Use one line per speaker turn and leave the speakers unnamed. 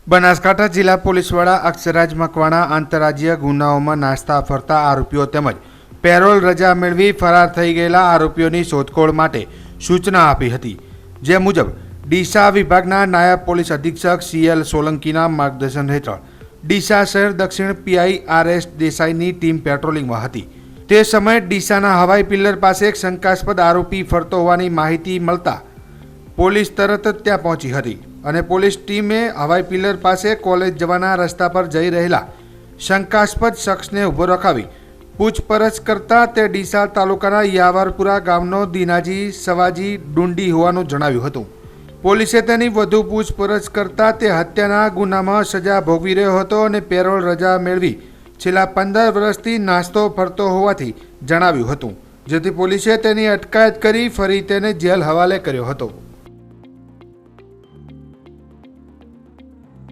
બનાસકાંઠા જિલ્લા પોલીસ વડા અક્ષરાજ મકવાણા આંતરરાજ્ય ગુનાઓમાં નાસ્તા ફરતા આરોપીઓ તેમજ પેરોલ રજા મેળવી ફરાર થઈ ગયેલા આરોપીઓની શોધખોળ માટે સૂચના આપી હતી। જે મુજબ ડીસા વિભાગના નાયબ પોલીસ અધિક્ષક CL સોલંકીના માર્ગદર્શન હેઠળ ડીસા શહેર દક્ષિણ PI RS દેસાઈની ટીમ પેટ્રોલિંગમાં હતી। તે સમયે ડીસાના હવાઈ પિલ્લર પાસે એક શંકાસ્પદ આરોપી ફરતો હોવાની માહિતી મળતા પોલીસ તરત જ ત્યાં પહોંચી હતી અને પોલીસ ટીમે હવાઈ પિલ્લર પાસે કોલેજ જવાના રસ્તા પર જઈ રહેલા શંકાસ્પદ શખ્સને ઊભો રખાવી પૂછપરછ કરતા તે ડીસા તાલુકાના યાવરપુરા ગામનો દિનાજી સવાજી ડુંડી હોવાનું જણાવ્યું હતું। પોલીસે તેની વધુ પૂછપરછ કરતા તે હત્યાના ગુનામાં સજા ભોગવી રહ્યો હતો અને પેરોલ રજા મેળવી છેલ્લા 15 વર્ષથી નાસ્તો ફરતો હોવાથી જણાવ્યું હતું, જેથી પોલીસે તેની અટકાયત કરી ફરી તેને જેલ હવાલે કર્યો હતો।